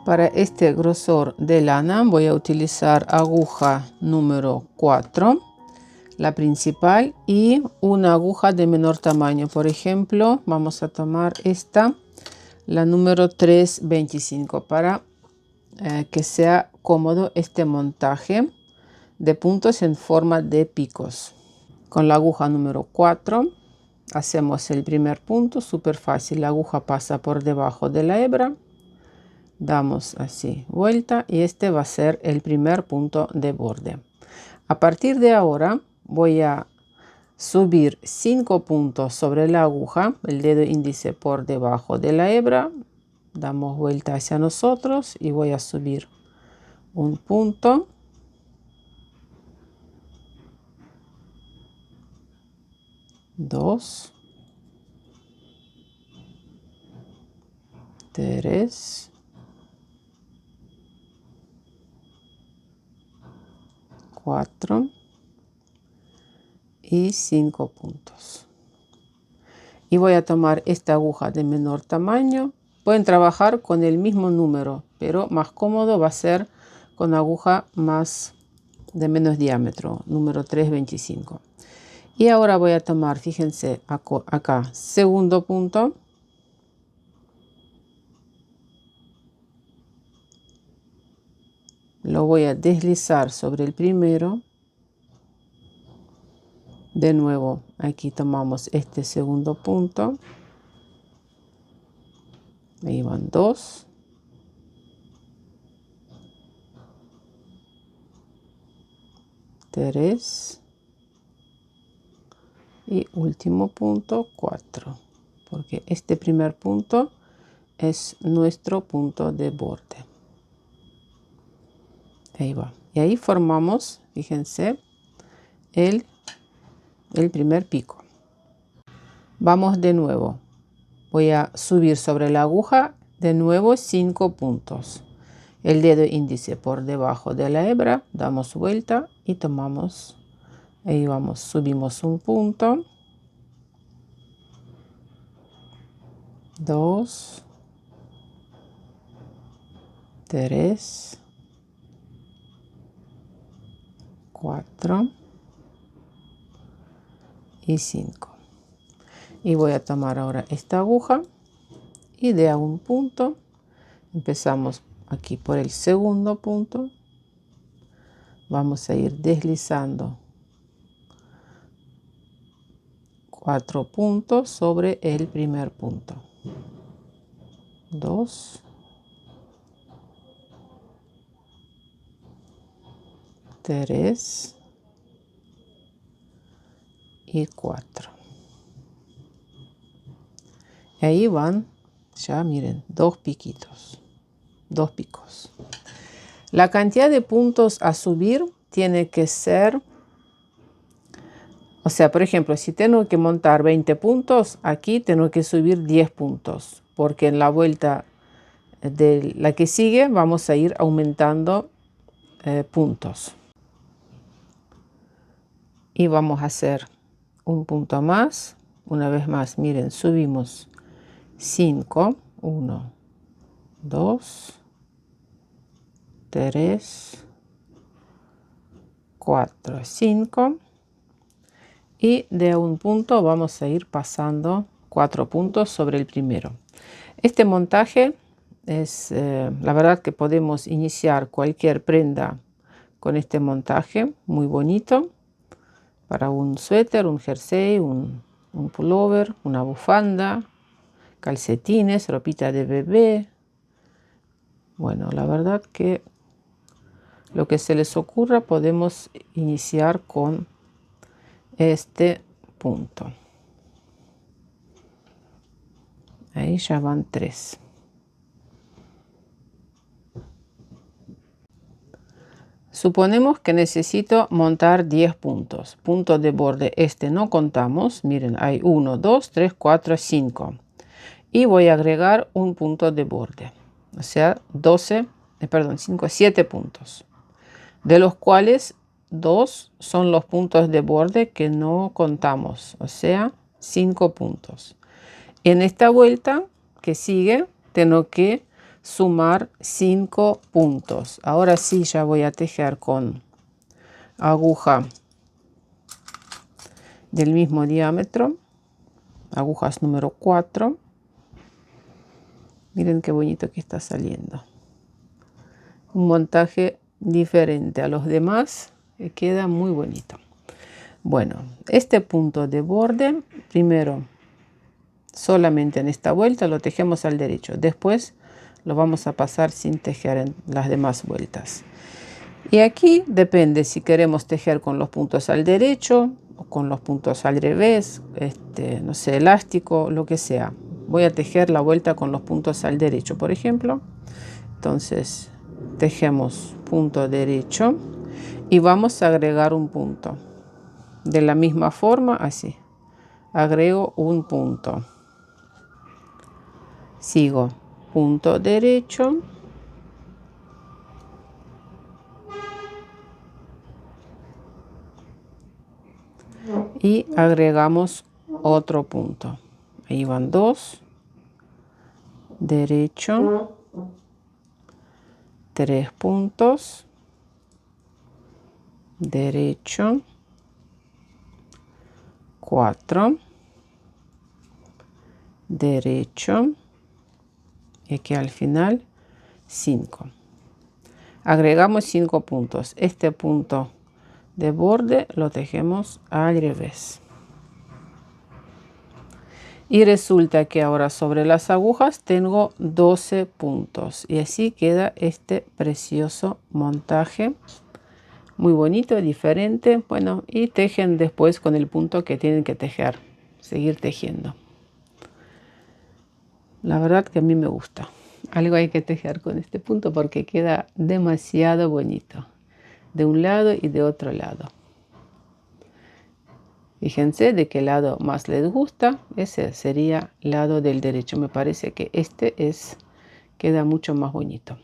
Para este grosor de lana voy a utilizar aguja número 4, la principal, y una aguja de menor tamaño. Por ejemplo, vamos a tomar esta, la número 325, para que sea cómodo este montaje de puntos en forma de picos. Con la aguja número 4 hacemos el primer punto, súper fácil. La aguja pasa por debajo de la hebra, damos así vuelta y este va a ser el primer punto de borde. A partir de ahora voy a subir 5 puntos sobre la aguja, el dedo índice por debajo de la hebra, damos vuelta hacia nosotros y voy a subir un punto, dos, tres, cuatro y 5 puntos. Y voy a tomar esta aguja de menor tamaño. Pueden trabajar con el mismo número, pero más cómodo va a ser con aguja más de menos diámetro, número 325. Y ahora voy a tomar, fíjense acá, segundo punto, lo voy a deslizar sobre el primero. De nuevo, aquí tomamos este segundo punto, ahí van 2, 3 y último punto 4, porque este primer punto es nuestro punto de borde. Ahí va. Y ahí formamos, fíjense, el primer pico. Vamos de nuevo. Voy a subir sobre la aguja de nuevo 5 puntos. El dedo índice por debajo de la hebra, damos vuelta y tomamos, ahí vamos, subimos un punto, 2, 3, 4 y 5. Y voy a tomar ahora esta aguja y de a un punto empezamos aquí por el segundo punto, vamos a ir deslizando 4 puntos sobre el primer punto, 2, 3 y 4. Y ahí van, ya miren, 2 piquitos, 2 picos. La cantidad de puntos a subir tiene que ser, o sea, por ejemplo, si tengo que montar 20 puntos, aquí tengo que subir 10 puntos, porque en la vuelta de la que sigue vamos a ir aumentando puntos. Y vamos a hacer un punto más. Una vez más, miren, subimos 5, 1, 2, 3, 4, 5. Y de un punto vamos a ir pasando 4 puntos sobre el primero. Este montaje es, la verdad que podemos iniciar cualquier prenda con este montaje, muy bonito, para un suéter, un jersey, un pullover, una bufanda, calcetines, ropita de bebé. Bueno, la verdad que lo que se les ocurra podemos iniciar con este punto. Ahí ya van 3. Suponemos que necesito montar 10 puntos. Puntos de borde, este no contamos. Miren, hay 1, 2, 3, 4, 5. Y voy a agregar un punto de borde. O sea, 7 puntos. De los cuales 2 son los puntos de borde que no contamos. O sea, 5 puntos. En esta vuelta que sigue, tengo que sumar 5 puntos. Ahora sí ya voy a tejer con aguja del mismo diámetro, agujas número 4. Miren qué bonito que está saliendo. Un montaje diferente a los demás, que queda muy bonito. Bueno, este punto de borde, primero solamente en esta vuelta lo tejemos al derecho, después lo vamos a pasar sin tejer en las demás vueltas. Y aquí depende si queremos tejer con los puntos al derecho o con los puntos al revés, no sé, elástico, lo que sea. Voy a tejer la vuelta con los puntos al derecho, por ejemplo. Entonces tejemos punto derecho y vamos a agregar un punto. De la misma forma, así. Agrego un punto. Sigo punto derecho. Y agregamos otro punto. Ahí van 2. Derecho. 3 puntos. Derecho. 4. Derecho. Y aquí al final 5. Agregamos 5 puntos. Este punto de borde lo tejemos al revés. Y resulta que ahora sobre las agujas tengo 12 puntos. Y así queda este precioso montaje. Muy bonito, diferente. Bueno, y tejen después con el punto que tienen que tejer. Seguir tejiendo. La verdad que a mí me gusta. Algo hay que tejer con este punto porque queda demasiado bonito. De un lado y de otro lado. Fíjense de qué lado más les gusta. Ese sería el lado del derecho. Me parece que queda mucho más bonito.